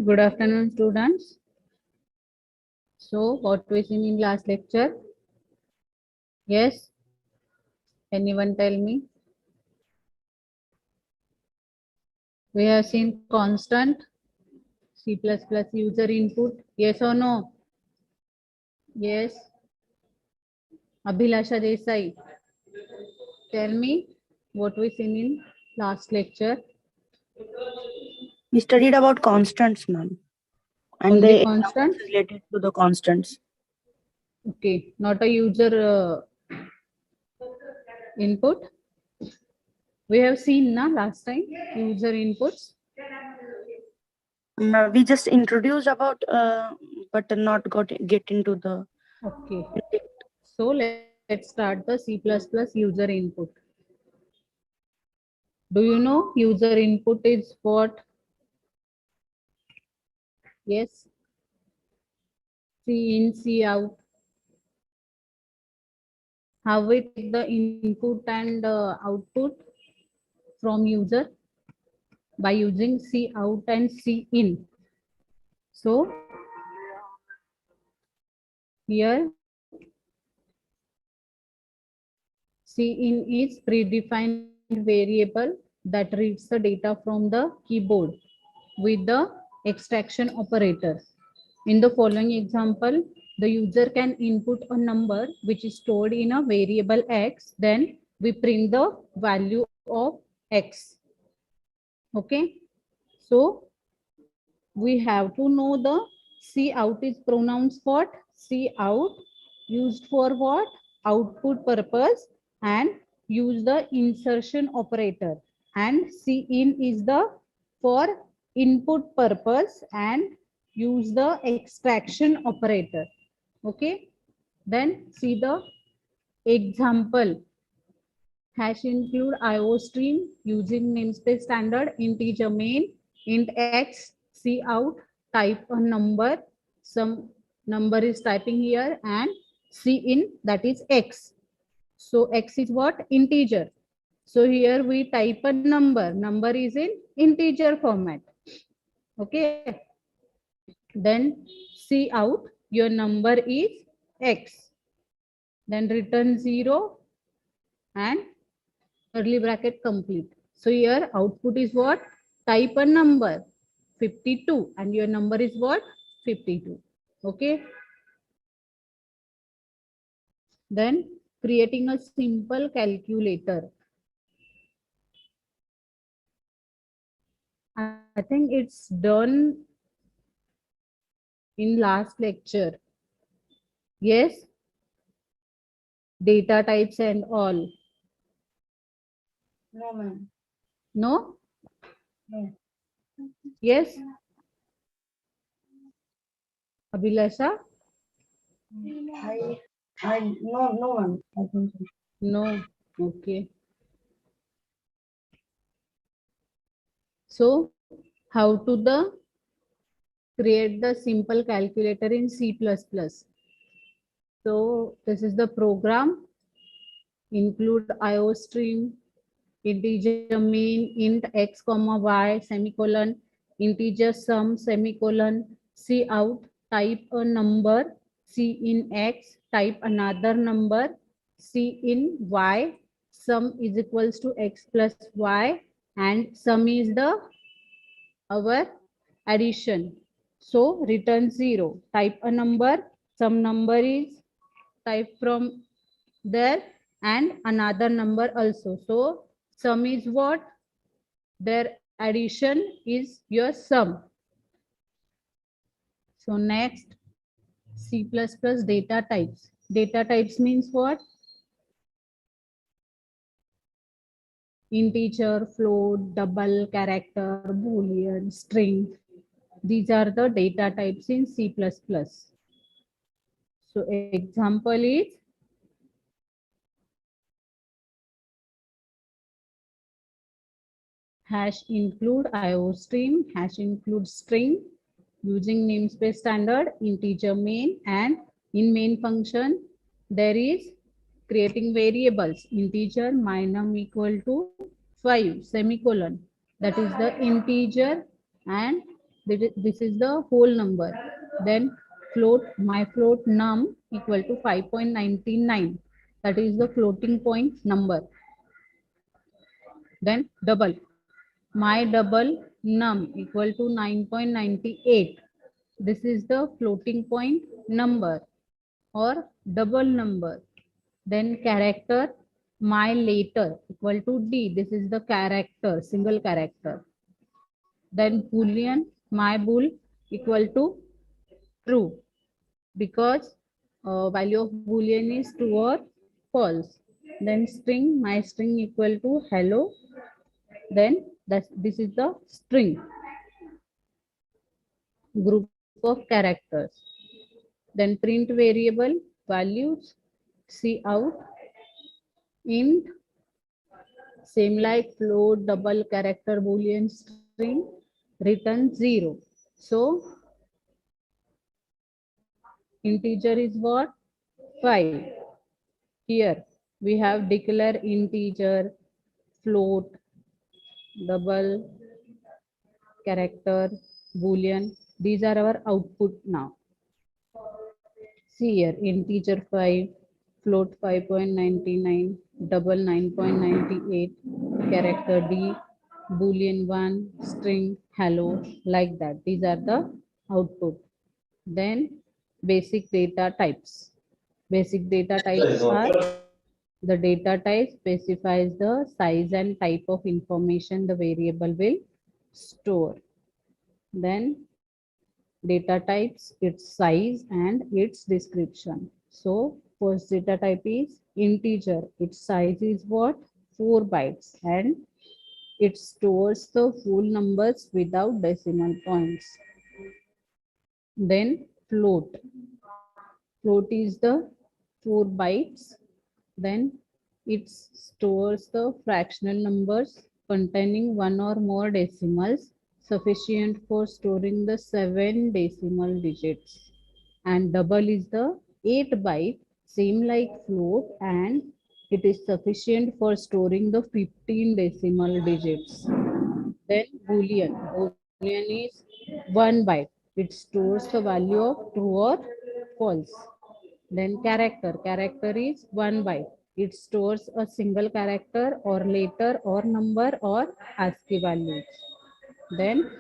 Good afternoon, students. So, what we seen in last lecture? Yes? Anyone tell me? We have seen constant C++ user input. Yes or no? Yes. Abhilasha Desai, tell me what we seen in last lecture. We studied about constants, ma'am. And Only the constants? examples related to the constants. Okay, not a user input. We have seen last time user inputs. We just introduced about, but not get into the. Okay. So let's start the C++ user input. Do you know user input is what? Yes. C in, C out. How we take the input and output from user? By using C out and C in. So here C in is predefined variable that reads the data from the keyboard with the extraction operator. In the following example, the user can input a number which is stored in a variable x, then we print the value of x. Okay, so we have to know the C out is pronouns what? C out used for what? Output purpose, and use the insertion operator, and C in is the for input purpose and use the extraction operator. Okay, then see the example. Hash include IO stream using namespace standard integer main int x C out type a number, some number is typing here, and C in, that is x. So x is what? Integer. So here we type a number is in integer format. Okay, then C out, your number is x, then return 0 and curly bracket complete. So here output is what? Type a number 52 and your number is what? 52. Okay. Then creating a simple calculator. I think it's done in last lecture. Yes. Data types and all. No, ma'am. No? No. Yes. Abhilasha? No, ma'am. I don't think. No. Okay. So how to the create the simple calculator in C++. So this is the program. Include IO stream, integer main, int x comma y semicolon, integer sum semicolon, C out, type a number, C in x, type another number, C in y, sum is equals to x plus y, and sum is the our addition. So return 0, type a number, some number is type from there and another number also. So sum is what? Their addition is your sum. So next, C++ data types. Data types means what? Integer, float, double, character, boolean, string. These are the data types in C++. So example is hash include IO stream, hash include string using namespace standard integer main, and in main function there is creating variables integer my num equal to 5 semicolon, that is the integer, and this is the whole number. Then float, my float num equal to 5.99, that is the floating point number. Then double, my double num equal to 9.98, this is the floating point number or double number. Then character, my later equal to d, this is the character, single character. Then boolean, my bool equal to true, because value of boolean is true or false. Then string, my string equal to hello, then this is the string group of characters. Then print variable values, cout, int, same like float, double, character, boolean, string, return 0. So integer is what? 5. Here we have declare integer, float, double, character, boolean. These are our output now. See here, integer 5, float 5.99, double 9.98, character d, boolean 1, string hello, like that. These are the output. Then basic data types. Basic data types are, the data type specifies the size and type of information the variable will store. Then data types, its size and its description. So first data type is integer. Its size is what? 4 bytes, and it stores the full numbers without decimal points. Then float. Float is the 4 bytes. Then it stores the fractional numbers containing one or more decimals sufficient for storing the 7 decimal digits. And double is the 8 byte, same like float, and it is sufficient for storing the 15 decimal digits. Then boolean. Boolean is 1 byte. It stores the value of true or false. Then character. Character is 1 byte. It stores a single character or letter or number or ASCII values. Then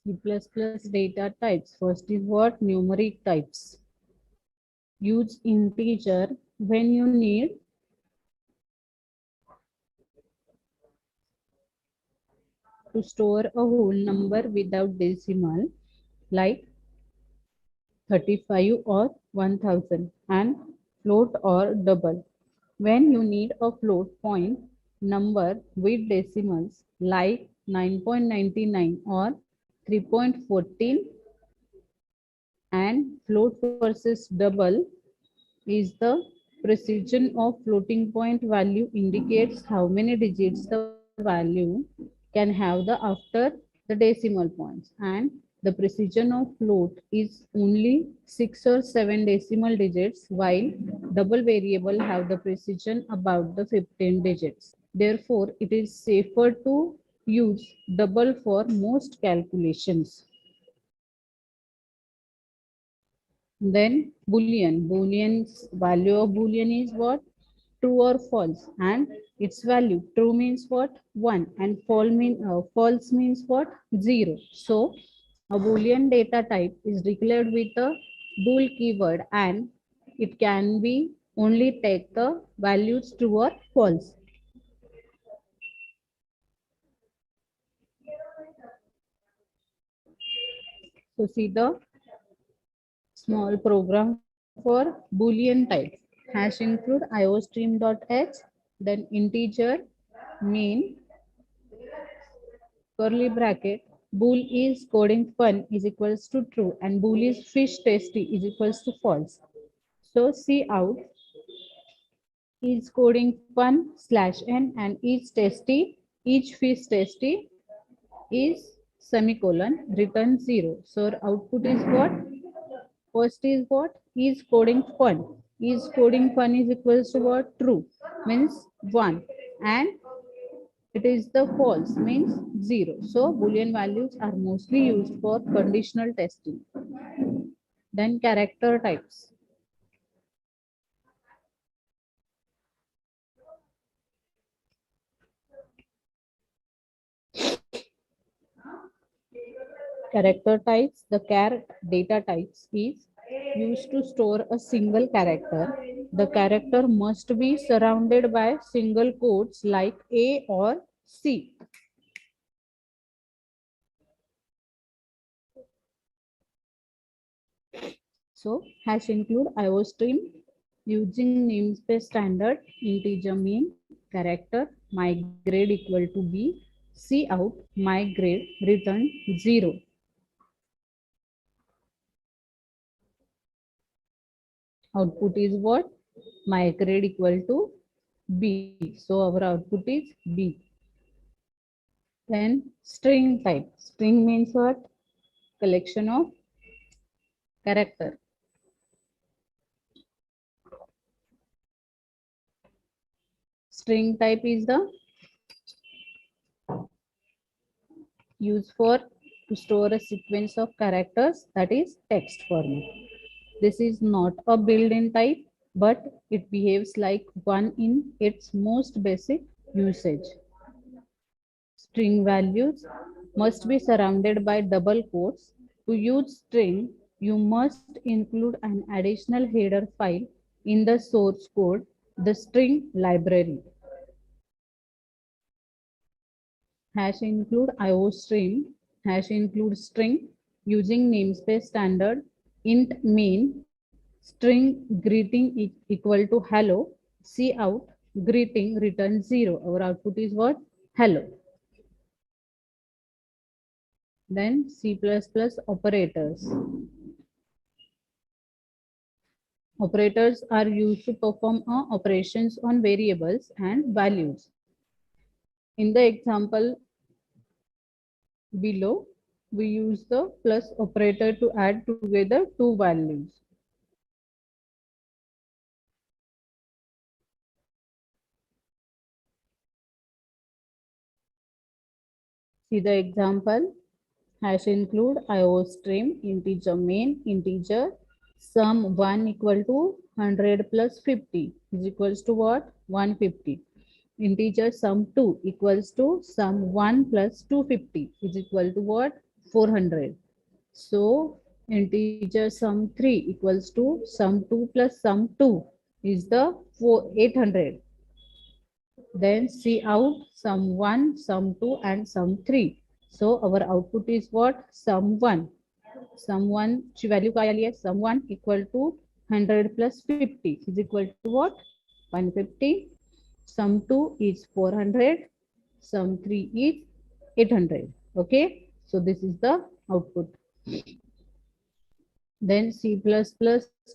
C++ data types. First is what? Numeric types. Use integer when you need to store a whole number without decimal, like 35 or 1000, and float or double. When you need a float point number with decimals like 9.99 or 3.14, and float versus double is the precision of floating point value indicates how many digits the value can have the after the decimal points, and the precision of float is only 6 or 7 decimal digits, while double variable have the precision about the 15 digits. Therefore, it is safer to use double for most calculations. Then boolean. Boolean's value of boolean is what? True or false, and its value. True means what? 1, and false means what? 0. So a boolean data type is declared with a bool keyword, and it can be only take the values true or false. So see the small program for boolean types. Hash include iostream.h, then integer main curly bracket, bool is coding fun is equals to true, and bool is fish tasty is equals to false. So cout is coding fun slash n, and each fish tasty is semicolon return 0. So our output is what? First is what? Is coding fun. Is coding fun is equals to what? True means 1, and it is the false means 0. So Boolean values are mostly used for conditional testing. Then character types. Character types, the char data types is used to store a single character. The character must be surrounded by single quotes like A or C. So hash include IO stream using namespace standard integer main character my grade equal to B, C out my grade return 0. Output is what? My grade equal to B. So our output is B. Then string type. String means what? Collection of character. String type is the used for to store a sequence of characters, that is text format. This is not a built-in type, but it behaves like one in its most basic usage. String values must be surrounded by double quotes. To use string, you must include an additional header file in the source code, the string library. Hash include IO stream, hash include string using namespace standard int main string greeting equal to hello, C out greeting return 0. Our output is what? Hello. Then C++ operators. Operators are used to perform operations on variables and values. In the example below, we use the plus operator to add together two values. See the example. Hash include IO stream integer main integer sum 1 equal to 100 plus 50 is equals to what? 150. Integer sum 2 equals to sum 1 plus 250 is equal to what? 400. So integer sum 3 equals to sum 2 plus sum 2 is the 800. Then C out sum 1, sum 2 and sum 3. So our output is what? Sum 1. Sum 1 ची value काय आली आहे? Sum 1 equal to 100 plus 50 is equal to what? 150. Sum 2 is 400. Sum 3 is 800. Okay. So this is the output. Then C++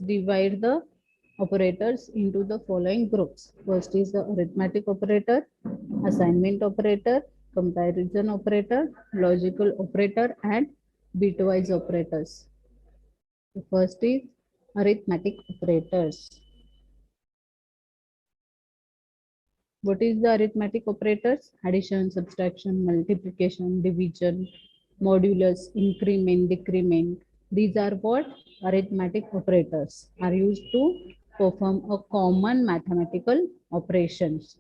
divide the operators into the following groups. First is the arithmetic operator, assignment operator, comparison operator, logical operator, and bitwise operators. The first is arithmetic operators. What is the arithmetic operators? Addition, subtraction, multiplication, division, modulus, increment, decrement. These are what? Arithmetic operators are used to perform a common mathematical operations.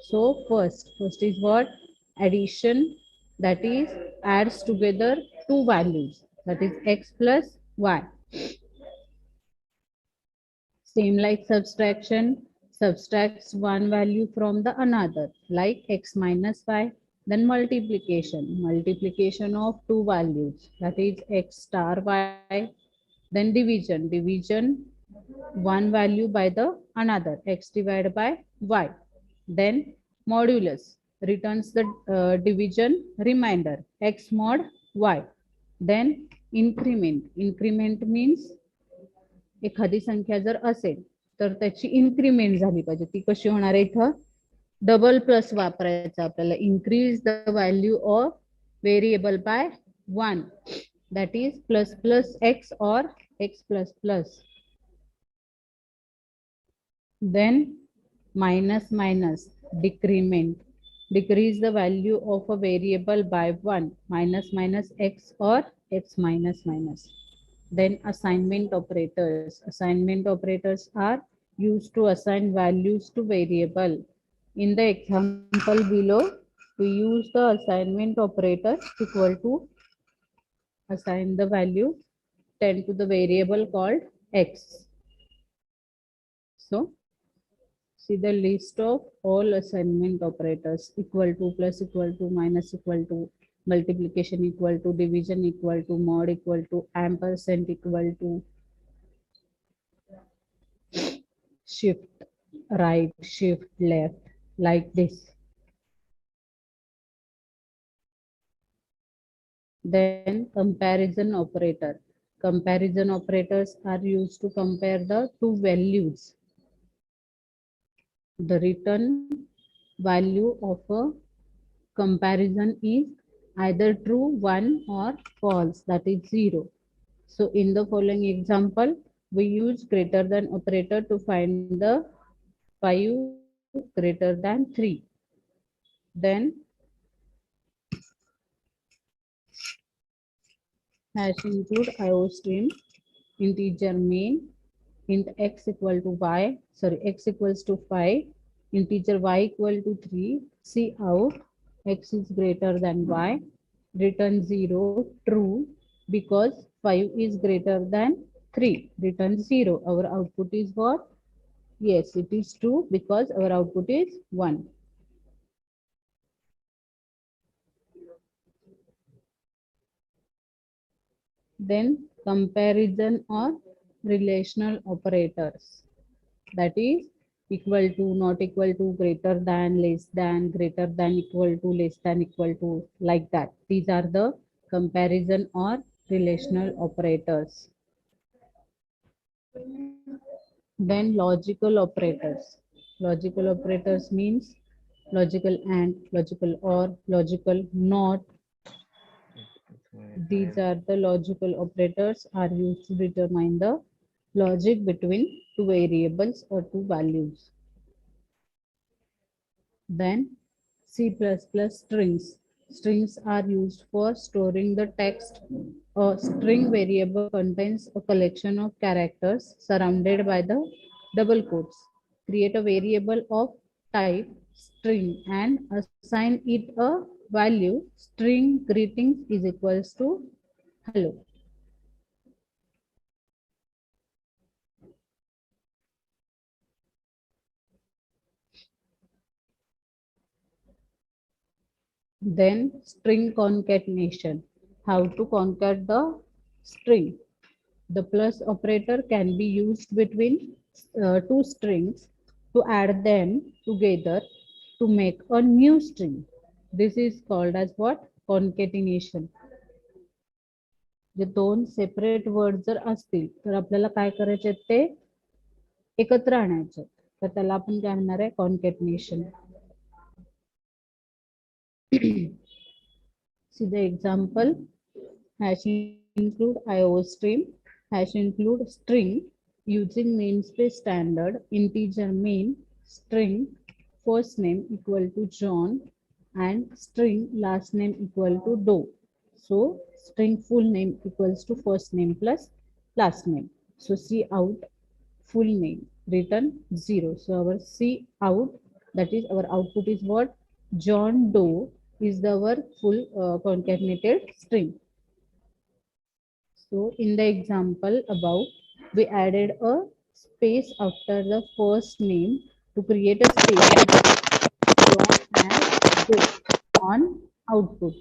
So first is what? Addition, that is adds together two values, that is x plus y. Same like subtraction, subtracts one value from the another, like x minus y. Then multiplication, multiplication of two values, that is x star y. Then division one value by the another, x divided by y. Then modulus returns the division remainder, x mod y. Then increment means एखादी संख्या जर असेल तर त्याची increment झाली पाहिजे. ती कशी होणार आहे? इथं डबल प्लस वापरायचा आपल्याला. Increase the value of variable by 1, that is plus plus x और x plus plus. Then minus minus, decrement. Decrease the value of a variable by 1, minus minus x or x minus minus. Then assignment operators. Assignment operators are used to assign values to variable. In the example below, we use the assignment operator equal to assign the value 10 to the variable called x. So see the list of all assignment operators: equal to, plus equal to, minus equal to, multiplication equal to, division equal to, mod equal to, ampersand equal to, shift right, shift left, like this. Then comparison operator. Comparison operators are used to compare the two values. The return value of a comparison is either true, 1, or false, that is 0. So in the following example, we use greater than operator to find the 5 greater than 3. Then hash include IOStream, integer main, int x equal to y, sorry, x equals to 5, integer y equal to 3, see out, x is greater than y, return 0, true, because 5 is greater than 3, return 0. Our output is what? Yes, it is true because our output is 1. Then comparison or relational operators, that is equal to, not equal to, greater than, less than, greater than, equal to, less than, equal to, like that. These are the comparison or relational operators. Then logical operators. Logical operators means logical and, logical or, logical not. These are the logical operators are used to determine the logic between two variables or two values. Then C++ strings. Strings are used for storing the text. A string variable contains a collection of characters surrounded by the double quotes. Create a variable of type string and assign it a value. String greetings is equals to hello. Then string concatenation. How to concat the string. The plus operator can be used between two strings to add them together to make a new string. This is called as what? Concatenation. जे दोन separate word जर असतील तर आपल्याला काय करायचे ते एकत्र आणायचे, तर त्याला आपण काय म्हणणार आहे? कॉन्कॅटिनेशन. See the example. Hash include IOStream. Hash include string using namespace standard. Integer main string first name equal to John and string last name equal to Doe. So string full name equals to first name plus last name. So C out full name return 0. So our C out, that is our output is what? John Doe is our full concatenated string. So in the example above, we added a space after the first name to create a space between John and Doe on output.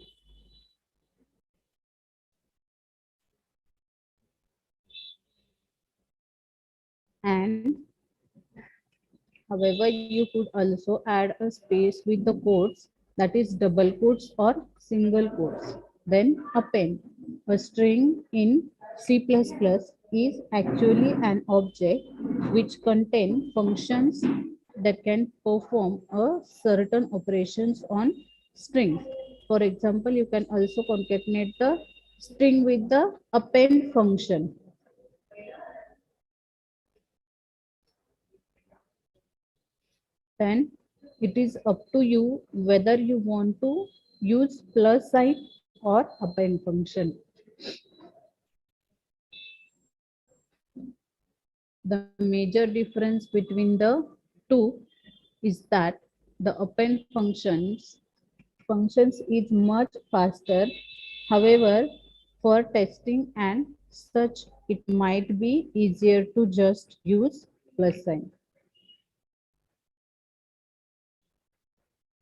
And however, you could also add a space with the quotes, that is double quotes or single quotes. Then append. A string in C++ is actually an object which contains functions that can perform a certain operations on strings. For example, you can also concatenate the string with the append function. Then it is up to you whether you want to use plus sign or append function. The major difference between the two is that the append functions is much faster. However, for testing and such, it might be easier to just use plus sign.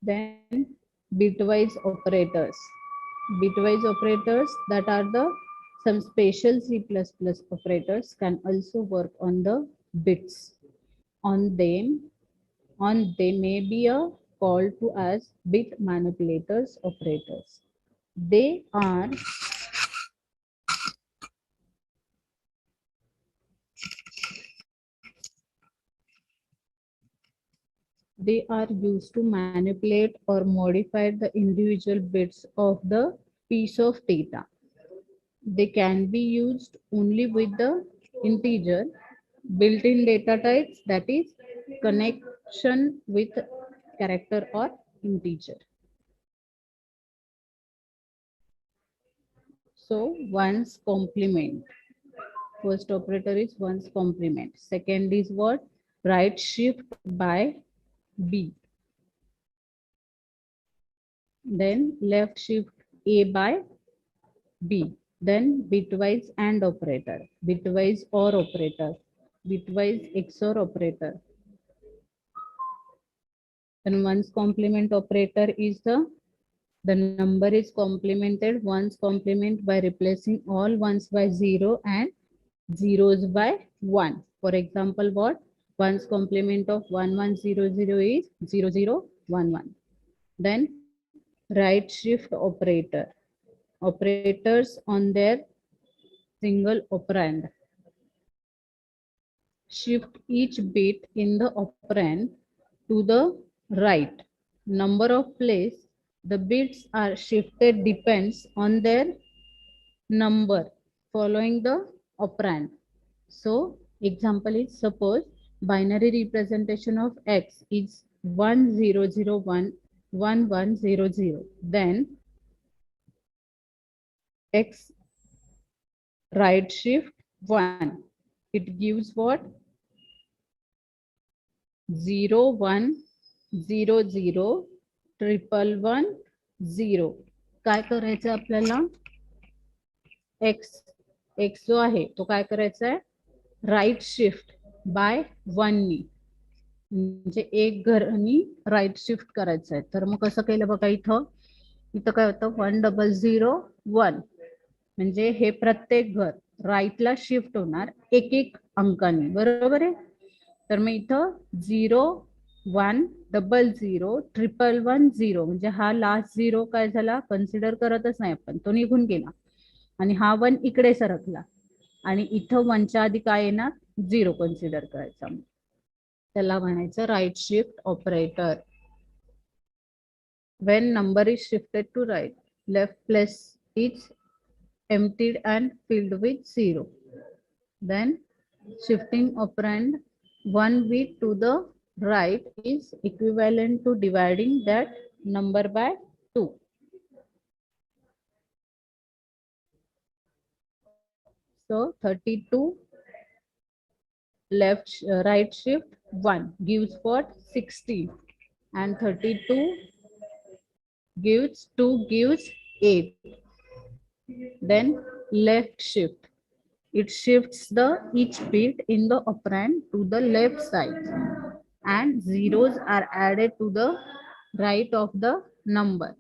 Then bitwise operators. Bitwise operators that are the some special C++ operators can also work on the bits. On them, they may be called to as bit manipulators operators. They are used to manipulate or modify the individual bits of the piece of data. They can be used only with the integer built-in data types, that is connection with character or integer. So one's complement. First operator is one's complement. Second is what? Right shift by B. Then left shift A by B. Then bitwise and operator. Bitwise or operator. Bitwise XOR operator. Then one's complement operator is the number is complemented one's complement by replacing all ones by 0 and zeros by 1. For example, what? One's complement of 1100 is 0011. Then right shift operator. Operators on their single operand. Shift each bit in the operand to the right. Number of place the bits are shifted depends on their number following the operand. So example is, suppose binary representation of x is 10011100. Then x right shift 1. It gives what? 01001110. काय करायचं आपल्याला? x जो आहे तो काय करायचा आहे? Right shift by 1 नी, म्हणजे एक घरानी राईट शिफ्ट करायचं आहे. तर मग कसं केलं बघा, इथं काय होतं? 1001 म्हणजे हे प्रत्येक घर राईटला शिफ्ट होणार एक एक अंकानी, बरोबर आहे. तर मग इथं 01001110 म्हणजे हा लास्ट 0 काय झाला? कन्सिडर करतच नाही आपण, तो निघून गेला आणि हा 1 इकडे सरकला आणि इथं 1च्या आधी काय येणार? 0 कन्सिडर करायचा. त्याला म्हणायचं right shift operator. When number is shifted to right, left place is emptied and filled with 0. Then shifting operand 1 bit to the right is equivalent to dividing that number by 2. So 32 right shift 1 gives what? 16, and 32 gives 2 gives 8. Then left shift, it shifts the each bit in the operand to the left side and zeros are added to the right of the number.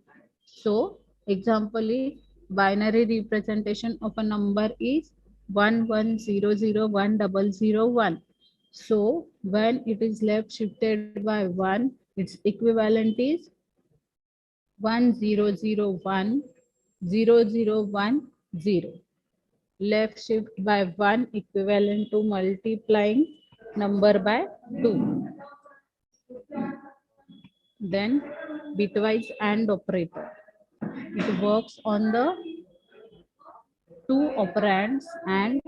So example is, binary representation of a number is 11001001. So when it is left shifted by 1, its equivalent is 10010010. Left shift by 1 equivalent to multiplying number by 2. Then bitwise and operator. It works on the 2 operands and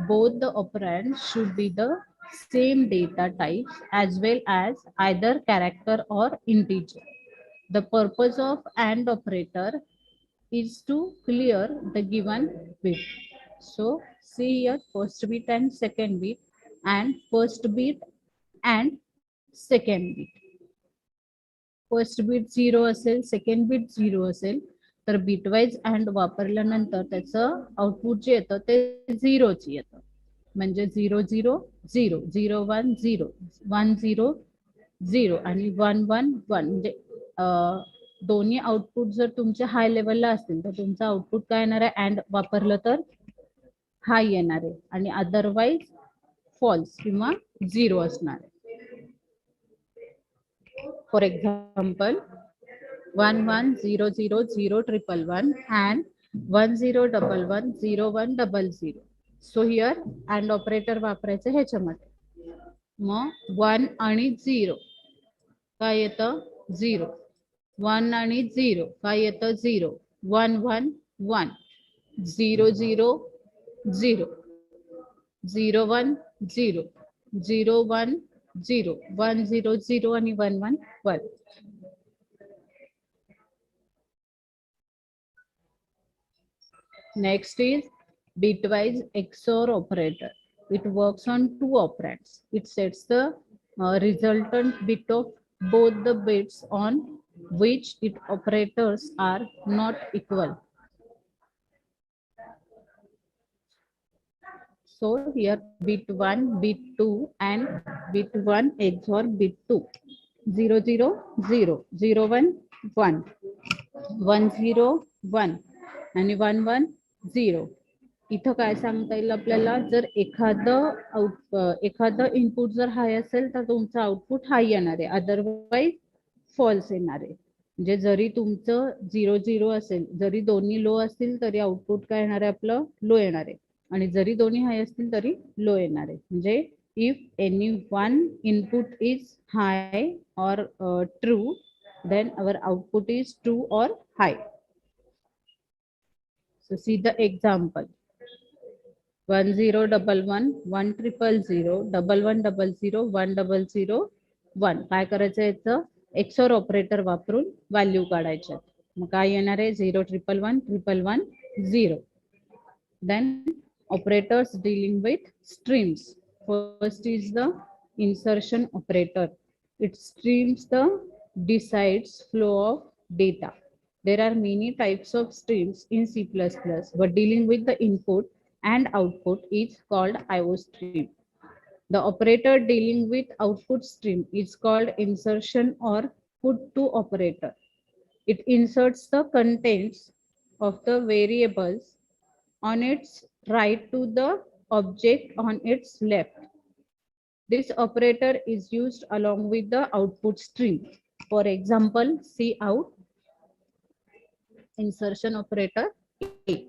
both the operands should be the same data types as well as either character or integer. The purpose of AND operator is to clear the given bit. So see here first bit and second bit and first bit and second bit. First bit 0 असेल second beat 0 असेल तर bitwise and वापरल्यानंतर त्याचं output जे येतं ते 0च येतं म्हणजे 0 0 0 0 1 0 1 0 0 आणि 1 1 1 म्हणजे दोन्ही आउटपुट जर तुमच्या हाय लेवलला असतील तर तुमचं आउटपुट काय येणार आहे अँड वापरलं तर हाय येणार आहे आणि अदरवाईज फॉल्स किंवा 0 असणार आहे. For example, 11000111 and 10110100. So here and operator वापरायचं ह्याच्यामध्ये मग 1 आणि 0 काय येतं 0 1 आणि 0 काय येतं 0 1 1 1 0 0 0 0 1 0 0 1 0 1 0 0 आणि 1 1 1. Next is Bitwise Xor Operator. It works on two operands. It sets the resultant bit of both the bits on which its operators are not equal. So here bit 1, bit 2 and bit 1 XOR bit 2. 0 0 0 0 1 1 1 0 1 आणि 1 1 0. इथं काय सांगता येईल आपल्याला जर एखादं input जर हाय असेल तर तुमचं आउटपुट हाय येणार आहे अदरवाईज फॉल्स येणार आहे. म्हणजे जरी तुमचं 0 0 असेल जरी दोन्ही लो असतील तरी आउटपुट काय येणार आहे आपलं लो येणार आहे आणि जरी दोन्ही हाय असतील तरी लो येणार आहे. म्हणजे if any one input is high or true then our output is true or high. So see the example 1011 1000 1100 100 1. काय करायचं याचं एक्सओर ऑपरेटर वापरून व्हॅल्यू काढायच्या. मग काय येणार आहे 0 111 111 0. Then operators dealing with streams. First is the insertion operator. It streams the decides flow of data. There are many types of streams in C++, but dealing with the input and output is called IO stream. The operator dealing with output stream is called insertion or put to operator. It inserts the contents of the variables on its right to the object on its left. This operator is used along with the output stream. For example, cout, insertion operator A.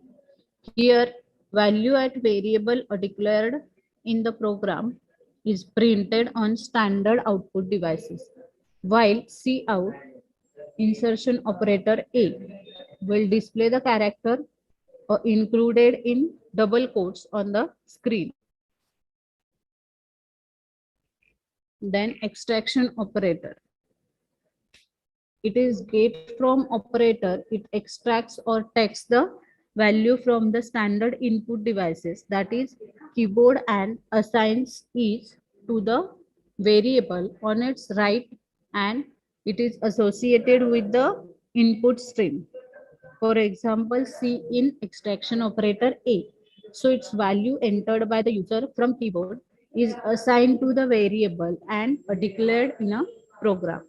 Here, value at variable declared in the program is printed on standard output devices, while cout, insertion operator A, will display the character included in double quotes on the screen. Then extraction operator. It is get from operator. It extracts or takes the value from the standard input devices, that is keyboard, and assigns each to the variable on its right, and it is associated with the input stream. For example, see in extraction operator A. So its value entered by the user from keyboard is assigned to the variable and declared in a program.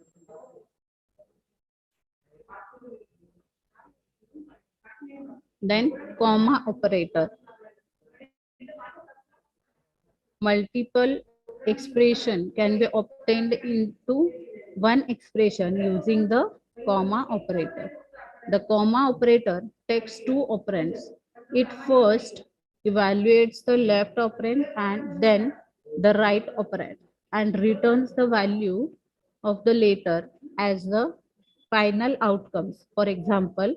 Then comma operator. Multiple expression can be obtained into one expression using the comma operator. The comma operator takes two operands. It first evaluates the left operand and then the right operand and returns the value of the latter as the final outcomes. For example,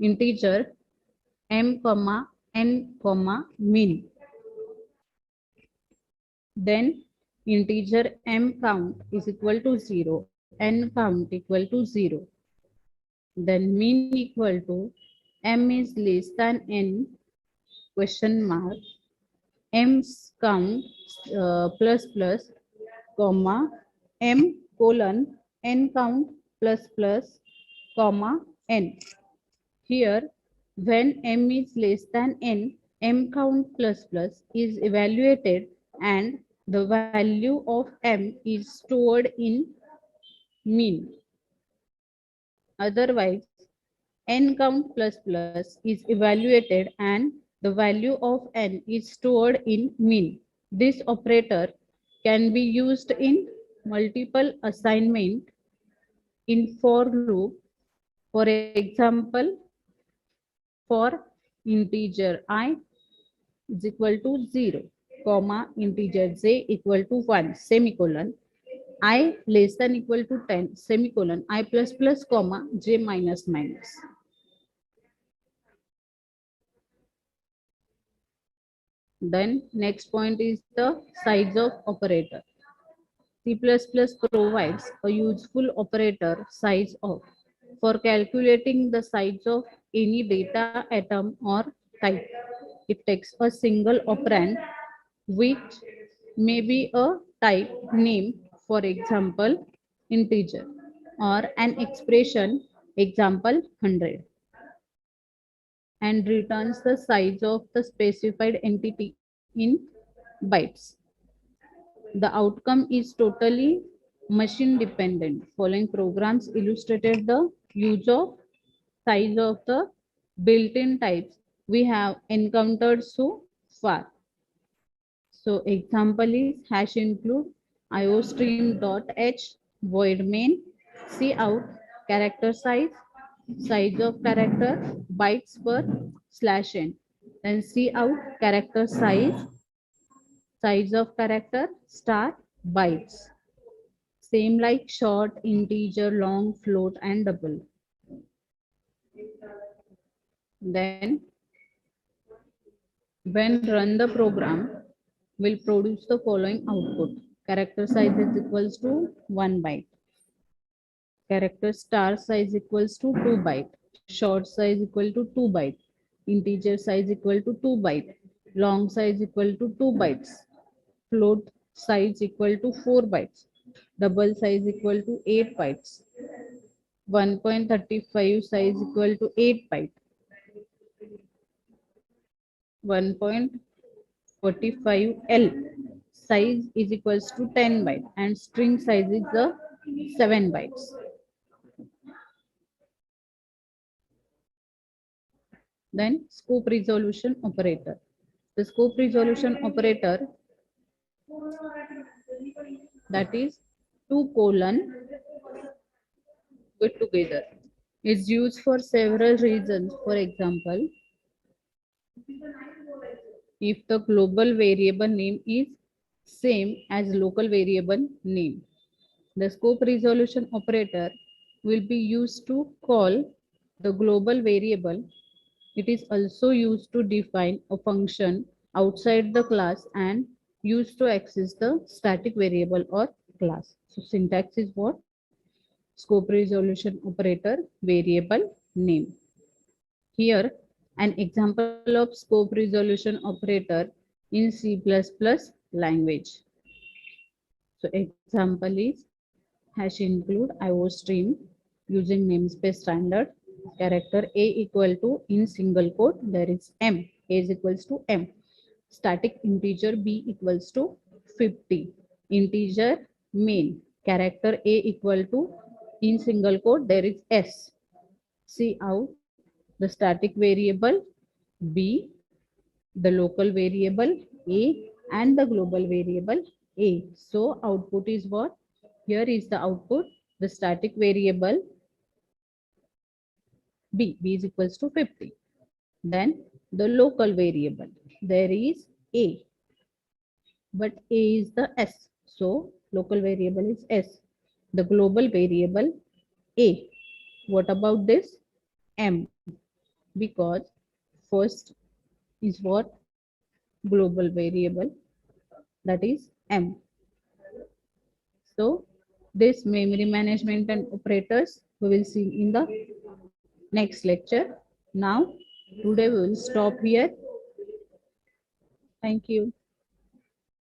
integer m, n, min. Then integer m count is equal to 0, n count equal to 0, then mean equal to m is less than n question mark m's count plus plus comma m colon n count plus plus comma n. Here, when m is less than n, m count plus plus is evaluated and the value of m is stored in mean. Otherwise, n count plus plus is evaluated and the value of n is stored in mean. This operator can be used in multiple assignment in for loop. For example, for integer I is equal to 0, comma, integer j equal to 1, semicolon, I less than equal to 10, semicolon, I plus plus, comma, j minus minus. Then next point is the size of operator. C++ provides a useful operator size of for calculating the size of any data atom or type. It takes a single operand which may be a type name, for example, integer, or an expression, example, 100, and returns the size of the specified entity in bytes. The outcome is totally machine dependent. Following programs illustrated the use of size of the built-in types we have encountered so far. So example is hash include iostream.h void main cout character size of character bytes per slash n, then cout character size of character star bytes, same like short integer long float and double. Then when run the program will produce the following output: character size is equals to 1 byte, character star size equals to 2 byte, short size equal to 2 byte, integer size equal to 2 byte, long size equal to 2 bytes, float size equal to 4 bytes, double size equal to 8 bytes, 1.35 size equal to 8 byte, 1.45 L size is equals to 10 byte, and string size is the 7 bytes. Then scope resolution operator. The scope resolution operator, that is 2 colon put together, is used for several reasons. For example, if the global variable name is same as local variable name, the scope resolution operator will be used to call the global variable. It is also used to define a function outside the class and used to access the static variable or class. So syntax is what? Scope resolution operator variable name. Here an example of scope resolution operator in C++ language. So example is hash include iostream using namespace standard, character a equal to in single quote there is m, a is equals to m, static integer b equals to 50, integer main character a equal to in single quote there is s, cout the static variable b, the local variable a, and the global variable a. So output is what? Here is the output, the static variable b is equals to 50. Then the local variable, there is a, but a is the s. So local variable is s. The global variable a. What about this? M, because first is what? Global variable, that is m. So this memory management and operators we will see in the next lecture. Now today we will stop here. Thank you.